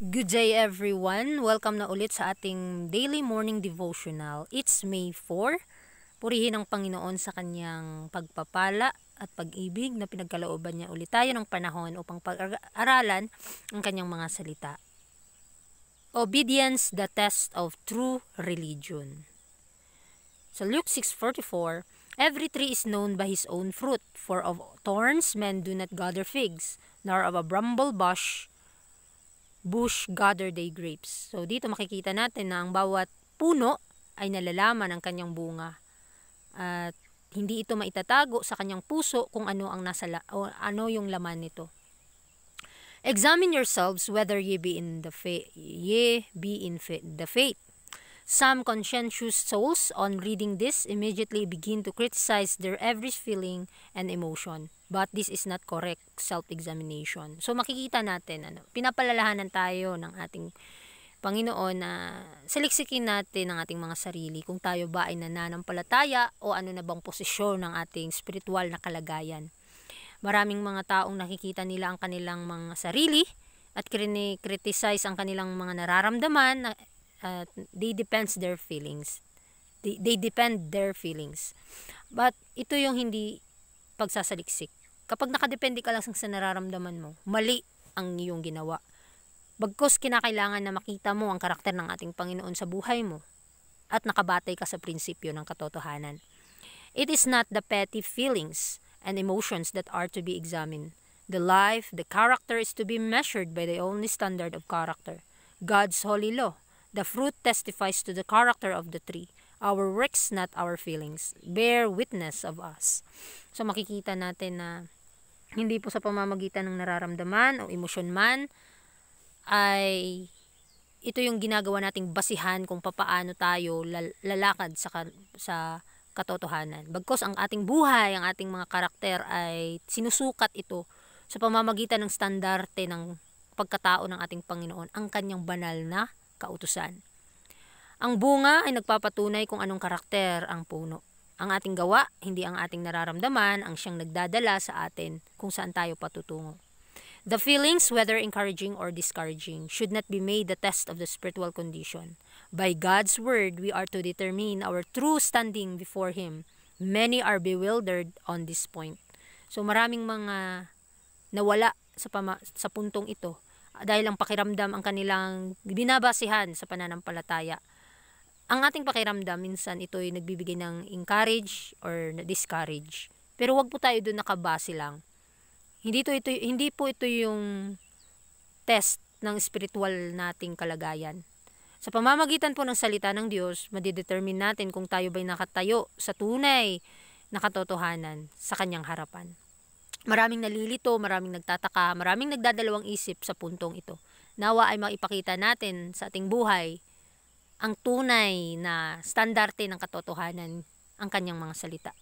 Good day everyone! Welcome na ulit sa ating daily morning devotional. It's May 4. Purihin ang Panginoon sa kanyang pagpapala at pag-ibig na pinagkalooban niya ulit tayo ng panahon upang pag-aralan ang kanyang mga salita. Obedience, the test of true religion. Sa Luke 6:44, every tree is known by his own fruit, for of thorns men do not gather figs, nor of a bramble bush gather they grapes. So dito makikita natin na ang bawat puno ay nalalaman ang kanyang bunga. At hindi ito maitatago sa kanyang puso kung ano ang ano yung laman nito. Examine yourselves whether ye be in the faith. Some conscientious souls, on reading this, immediately begin to criticize their every feeling and emotion. But this is not correct self-examination. So makikita natin, pinapalalahanan tayo ng ating Panginoon na saliksikin natin ang ating mga sarili kung tayo ba ay nananampalataya o ano na bang posisyon ng ating spiritual na kalagayan. Maraming mga taong nakikita nila ang kanilang mga sarili at criticize ang kanilang mga nararamdaman. They depend their feelings. But ito yung hindi pagsasaliksik. Kapag nakadepende ka lang sa nararamdaman mo, mali ang iyong ginawa. Bagkus kinakailangan na makita mo ang karakter ng ating Panginoon sa buhay mo at nakabatay ka sa prinsipyo ng katotohanan. It is not the petty feelings and emotions that are to be examined. The life, the character is to be measured by the only standard of character, God's holy law. The fruit testifies to the character of the tree. Our works, not our feelings, bear witness of us. So makikita natin na hindi po sa pamamagitan ng nararamdaman o emosyon man, ay ito yung ginagawa nating basihan kung papaano tayo lalakad sa katotohanan. Bagkus ang ating buhay, ang ating mga karakter ay sinusukat ito sa pamamagitan ng standarte ng pagkatao ng ating Panginoon, ang kanyang banal na kautusan. Ang bunga ay nagpapatunay kung anong karakter ang puno. Ang ating gawa, hindi ang ating nararamdaman, ang siyang nagdadala sa atin kung saan tayo patutungo. The feelings, whether encouraging or discouraging, should not be made the test of the spiritual condition. By God's word, we are to determine our true standing before Him. Many are bewildered on this point. So maraming mga nawala sa puntong ito dahil ang pakiramdam ang kanilang binabasihan sa pananampalataya. Ang ating pakiramdam, minsan ito ay nagbibigay ng encourage or discourage. Pero wag po tayo doon nakabase lang. Hindi po ito yung test ng spiritual nating kalagayan. Sa pamamagitan po ng salita ng Diyos, madidetermine natin kung tayo ba'y nakatayo sa tunay na katotohanan sa kanyang harapan. Maraming nalilito, maraming nagtataka, maraming nagdadalawang isip sa puntong ito. Nawa ay maipakita natin sa ating buhay ang tunay na standarte ng katotohanan, ang kanyang mga salita.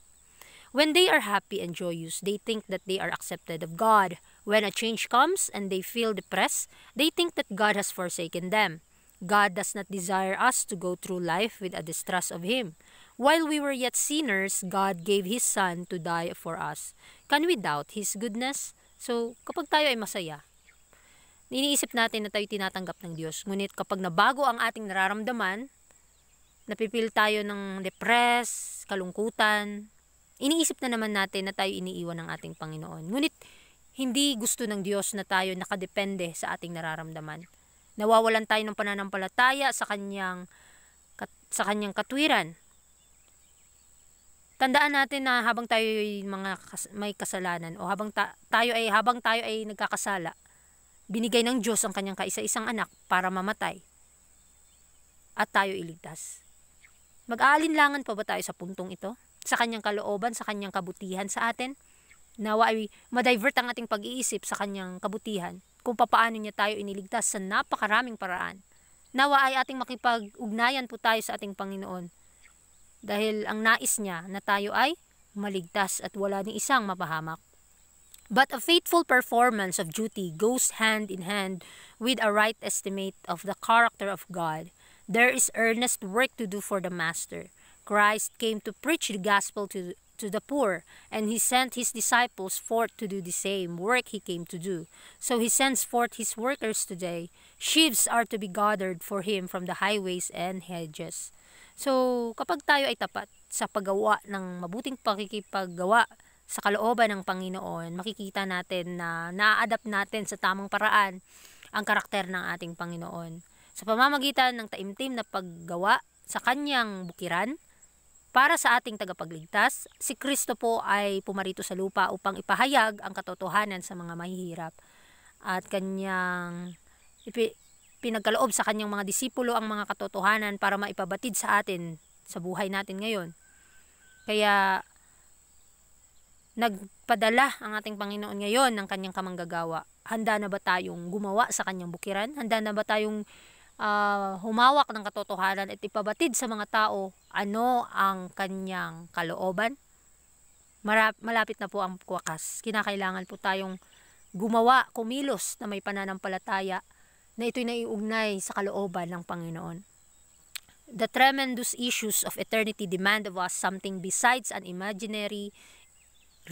When they are happy and joyous, they think that they are accepted of God. When a change comes and they feel depressed, they think that God has forsaken them. God does not desire us to go through life with a distrust of Him. While we were yet sinners, God gave His Son to die for us. Can we doubt His goodness? So, kapag tayo ay masaya, iniisip natin na tayo tinatanggap ng Diyos. Ngunit kapag nabago ang ating nararamdaman, napipil tayo ng depressed, kalungkutan, iniisip na naman natin na tayo iniiwan ng ating Panginoon. Ngunit hindi gusto ng Diyos na tayo nakadepende sa ating nararamdaman. Nawawalan tayo ng pananampalataya sa kanyang katwiran. Tandaan natin na habang tayo ay may kasalanan o habang tayo ay nagkakasala, binigay ng Diyos ang kanyang kaisa-isang anak para mamatay at tayo iligtas. Mag-aalinlangan pa ba tayo sa puntong ito? Sa kanyang kalooban, sa kanyang kabutihan sa atin? Nawa ay ma-divert ang ating pag-iisip sa kanyang kabutihan kung papaano niya tayo iniligtas sa napakaraming paraan. Nawa ay ating makipag-ugnayan po tayo sa ating Panginoon dahil ang nais niya na tayo ay maligtas at wala ni isang mapahamak. But a faithful performance of duty goes hand in hand with a right estimate of the character of God. There is earnest work to do for the Master. Christ came to preach the gospel to to the poor, and he sent his disciples forth to do the same work he came to do. So he sends forth his workers today. Sheaves are to be gathered for him from the highways and hedges. So, kapag tayo ay tapat sa paggawa ng mabuting pakikipaggawa sa kalooban ng Panginoon, makikita natin na na-adapt natin sa tamang paraan ang karakter ng ating Panginoon. Sa pamamagitan ng taimtim na paggawa sa kanyang bukiran, para sa ating tagapagligtas, si Kristo po ay pumarito sa lupa upang ipahayag ang katotohanan sa mga mahihirap. At kanyang pinagkaloob sa kanyang mga disipulo ang mga katotohanan para maipabatid sa atin sa buhay natin ngayon. Kaya nagpadala ang ating Panginoon ngayon ng kanyang kamanggagawa. Handa na ba tayong gumawa sa kanyang bukiran? Handa na ba tayong humawak ng katotohanan at ipabatid sa mga tao ano ang kanyang kalooban? Malapit na po ang wakas. Kinakailangan po tayong gumawa, kumilos na may pananampalataya na ito'y naiugnay sa kalooban ng Panginoon. The tremendous issues of eternity demand of us something besides an imaginary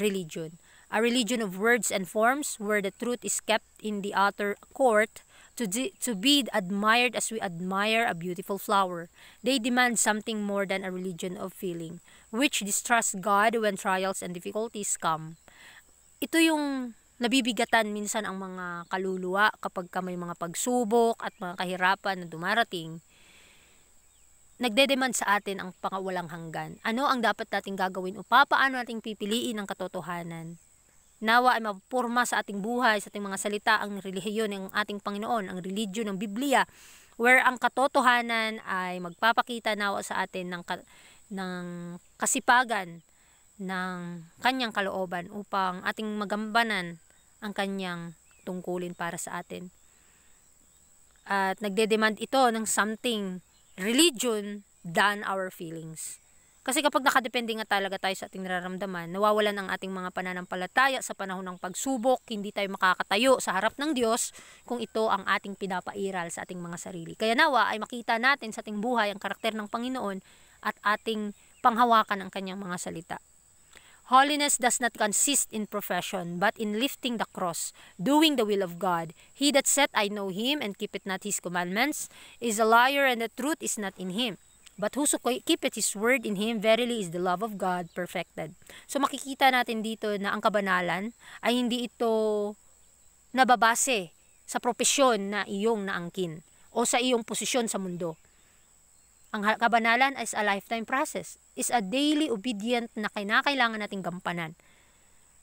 religion. A religion of words and forms where the truth is kept in the outer court to be admired as we admire a beautiful flower. They demand something more than a religion of feeling, which distrusts God when trials and difficulties come. Ito yung nabibigatan minsan ang mga kaluluwa kapag may mga pagsubok at mga kahirapan na dumarating. Nagdedemand sa atin ang pangawalang hanggan. Ano ang dapat nating gagawin o paano nating pipiliin ang katotohanan? Nawa ay mapurma sa ating buhay, sa ating mga salita, ang relihiyon ng ating Panginoon, ang religion ng Biblia, where ang katotohanan ay magpapakita nawa sa atin ng kasipagan ng kanyang kalooban upang ating magambanan ang kanyang tungkulin para sa atin. At nagdedemand ito ng something religion than our feelings. Kasi kapag nakadepende nga talaga tayo sa ating nararamdaman, nawawalan ang ating mga pananampalataya sa panahon ng pagsubok, hindi tayo makakatayo sa harap ng Diyos kung ito ang ating pinapairal sa ating mga sarili. Kaya nawa ay makita natin sa ating buhay ang karakter ng Panginoon at ating panghawakan ang kanyang mga salita. Holiness does not consist in profession, but in lifting the cross, doing the will of God. He that saith, I know him, and keepeth not his commandments, is a liar, and the truth is not in him. But whoso keepeth his word in him, verily is the love of God perfected. So makikita natin dito na ang kabanalan ay hindi ito nababase sa propesyon na iyong naangkin o sa iyong posisyon sa mundo. Ang kabanalan is a lifetime process, is a daily obedient na kinakailangan nating gampanan.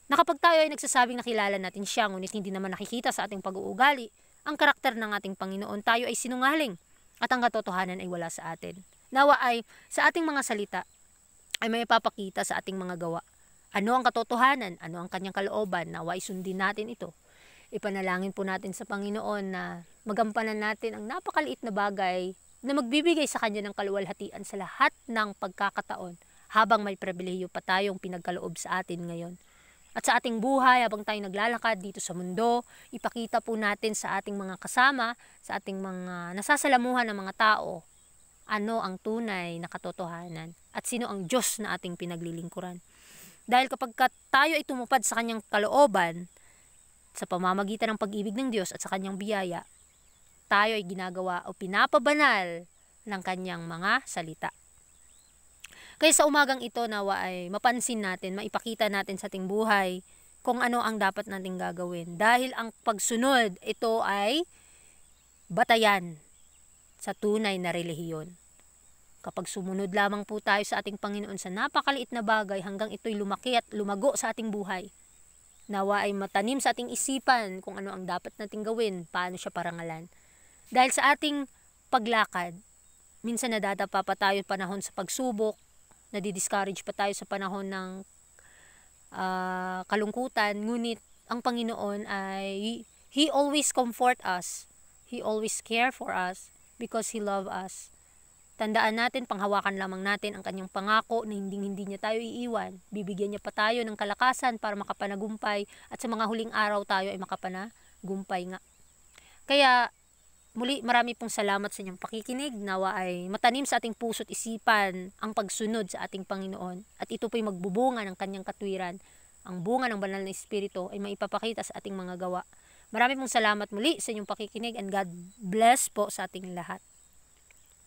Na kapag tayo ay nagsasabing nakilala natin siya, ngunit hindi naman nakikita sa ating pag-uugali ang karakter ng ating Panginoon, tayo ay sinungaling at ang katotohanan ay wala sa atin. Nawa ay sa ating mga salita ay may ipapakita sa ating mga gawa. Ano ang katotohanan? Ano ang kanyang kalooban? Nawa ay sundin natin ito. Ipanalangin po natin sa Panginoon na magampanan natin ang napakaliit na bagay na magbibigay sa kanya ng kaluwalhatian sa lahat ng pagkakataon habang may pribilehiyo pa tayong pinagkaloob sa atin ngayon. At sa ating buhay, habang tayo naglalakad dito sa mundo, ipakita po natin sa ating mga kasama, sa ating mga nasasalamuhan ng mga tao, ano ang tunay na katotohanan at sino ang Diyos na ating pinaglilingkuran. Dahil kapag tayo ay tumupad sa kanyang kalooban, sa pamamagitan ng pag-ibig ng Diyos at sa kanyang biyaya, tayo ay ginagawa o pinapabanal ng kanyang mga salita. Kaya sa umagang ito, nawa ay mapansin natin, maipakita natin sa ating buhay kung ano ang dapat nating gagawin. Dahil ang pagsunod, ito ay batayan sa tunay na relihiyon. Kapag sumunod lamang po tayo sa ating Panginoon sa napakaliit na bagay hanggang ito'y lumaki at lumago sa ating buhay, nawa ay matanim sa ating isipan kung ano ang dapat nating gawin, paano siya parangalan. Dahil sa ating paglakad, minsan nadadapa pa tayo panahon sa pagsubok, nadidiscourage pa tayo sa panahon ng kalungkutan, ngunit ang Panginoon ay He always comfort us. He always care for us because He love us. Tandaan natin, panghawakan lamang natin ang kanyang pangako na hindi niya tayo iiwan. Bibigyan niya pa tayo ng kalakasan para makapanagumpay at sa mga huling araw tayo ay makapanagumpay nga. Kaya Muli, marami pong salamat sa inyong pakikinig. Nawa ay matanim sa ating puso't isipan ang pagsunod sa ating Panginoon. At ito po'y magbubunga ng kanyang katwiran. Ang bunga ng banal na Espiritu ay maipapakita sa ating mga gawa. Marami pong salamat muli sa inyong pakikinig and God bless po sa ating lahat.